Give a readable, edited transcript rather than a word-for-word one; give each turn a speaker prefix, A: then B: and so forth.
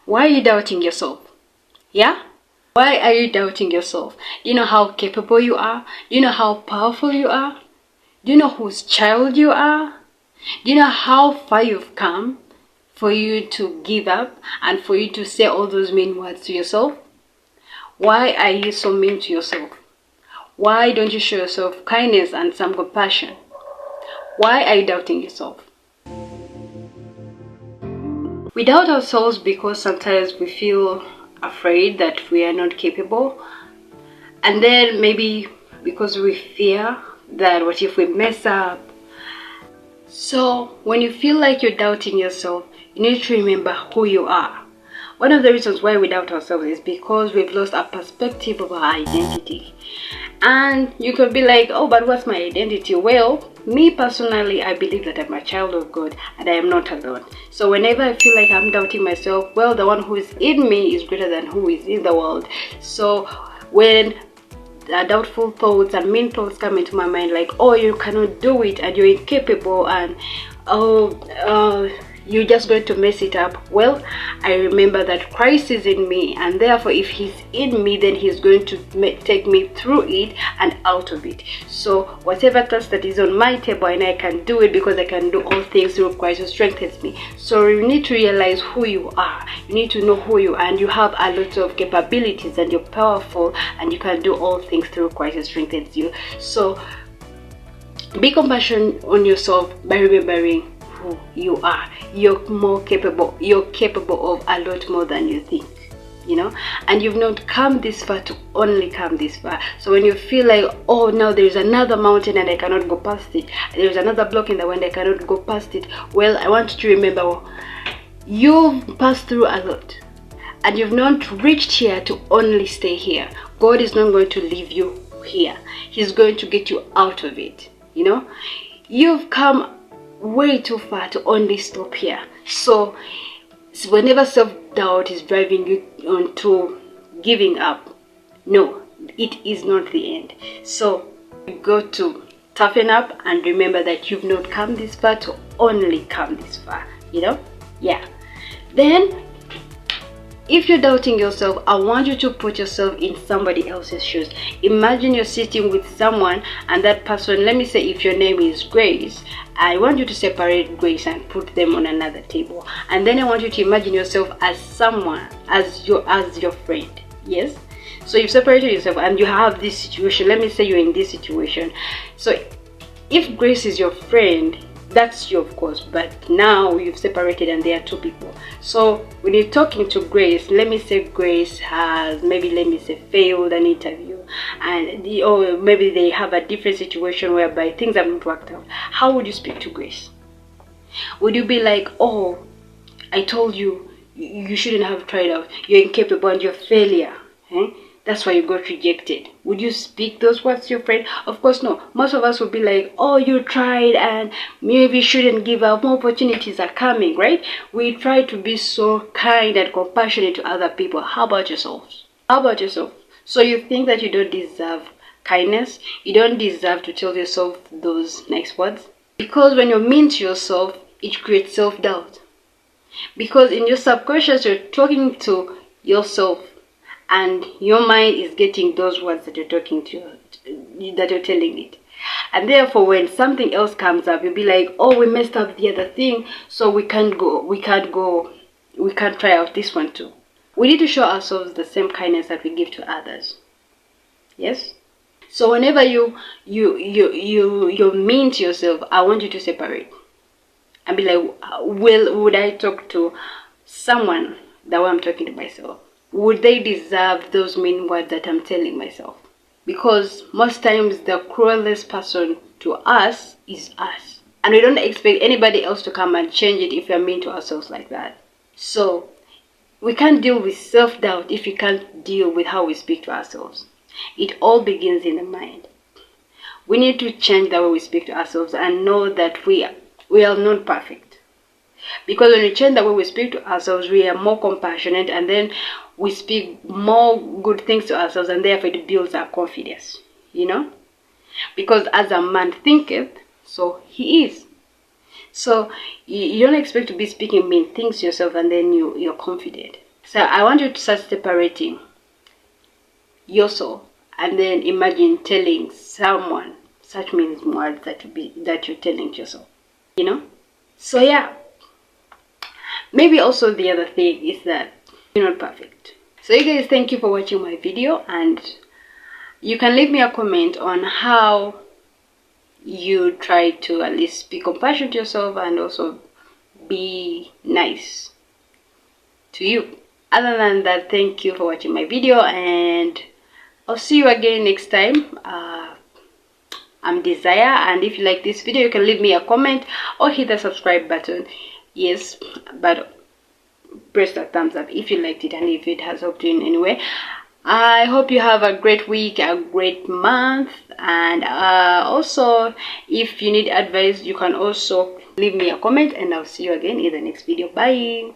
A: Why are you doubting yourself? Yeah? Why are you doubting yourself? Do you know how capable you are? Do you know how powerful you are? Do you know whose child you are? Do you know how far you've come for you to give up and for you to say all those mean words to yourself? Why are you so mean to yourself? Why don't you show yourself kindness and some compassion? Why are you doubting yourself? We doubt ourselves because sometimes we feel afraid that we are not capable, and then maybe because we fear that what if we mess up. So when you feel like you're doubting yourself, you need to remember who you are. One of the reasons why we doubt ourselves is because we've lost our perspective of our identity. And you could be like, oh, but what's my identity? Well, me personally, I believe that I'm a child of God and I am not alone. So whenever I feel like I'm doubting myself, well, the one who is in me is greater than who is in the world. So when doubtful thoughts and mean thoughts come into my mind, like, oh, you cannot do it and you're incapable, and you're just going to mess it up. Well, I remember that Christ is in me, and therefore if he's in me, then he's going to take me through it and out of it. So whatever task that is on my table, and I can do it because I can do all things through Christ who strengthens me. So you need to realize who you are. You need to know who you are, and you have a lot of capabilities, and you're powerful, and you can do all things through Christ who strengthens you. So be compassionate on yourself by remembering who you are. You're more capable. You're capable of a lot more than you think, you know, and you've not come this far to only come this far. So when you feel like, oh, now there's another mountain and I cannot go past it, there's another block in the way and I cannot go past it, well, I want you to remember you've passed through a lot and you've not reached here to only stay here. God is not going to leave you here. He's going to get you out of it, you know. You've come way too far to only stop here. So whenever self-doubt is driving you on to giving up, no, it is not the end. So you got to toughen up and remember that you've not come this far to only come this far, you know. Yeah. Then if you're doubting yourself, I want you to put yourself in somebody else's shoes. Imagine you're sitting with someone, and that person, let me say if your name is Grace, I want you to separate Grace and put them on another table. And then I want you to imagine yourself as someone, as your friend. Yes? So you've separated yourself and you have this situation. Let me say you're in this situation. So if Grace is your friend, that's you, of course, but now you've separated and there are two people. So when you're talking to Grace, let me say Grace has failed an interview, and or maybe they have a different situation whereby things have not worked out. How would you speak to Grace? Would you be like, oh, I told you, you shouldn't have tried out, you're incapable and you're a failure, that's why you got rejected? Would you speak those words to your friend? Of course no. Most of us would be like, oh, you tried and maybe you shouldn't give up, more opportunities are coming, right? We try to be so kind and compassionate to other people. How about yourself? How about yourself? So you think that you don't deserve kindness? You don't deserve to tell yourself those nice words? Because when you're mean to yourself, it creates self-doubt. Because in your subconscious, you're talking to yourself, and your mind is getting those words that you're talking to, that you're telling it. And therefore, when something else comes up, you'll be like, oh, we messed up the other thing, so we can't try out this one too. We need to show ourselves the same kindness that we give to others. Yes? So whenever you're mean to yourself, I want you to separate and be like, well, would I talk to someone the way I'm talking to myself? Would they deserve those mean words that I'm telling myself? Because most times the cruelest person to us is us. And we don't expect anybody else to come and change it if we're mean to ourselves like that. So we can't deal with self-doubt if we can't deal with how we speak to ourselves. It all begins in the mind. We need to change the way we speak to ourselves and know that we are not perfect. Because when we change the way we speak to ourselves, we are more compassionate, and then we speak more good things to ourselves, and therefore it builds our confidence, you know. Because as a man thinketh, so he is. So you don't expect to be speaking mean things to yourself and then you're confident. So I want you to start separating yourself, and then imagine telling someone such means words that you're telling yourself, you know. So yeah, maybe also the other thing is that you're not perfect. So you guys, thank you for watching my video, and you can leave me a comment on how you try to at least be compassionate to yourself and also be nice to you. Other than that, thank you for watching my video, and I'll see you again next time. I'm Desire, and if you like this video, you can leave me a comment or hit the subscribe button. Yes, but press that thumbs up if you liked it and if it has helped you in any way. I hope you have a great week, a great month, and also if you need advice, you can also leave me a comment, and I'll see you again in the next video. Bye.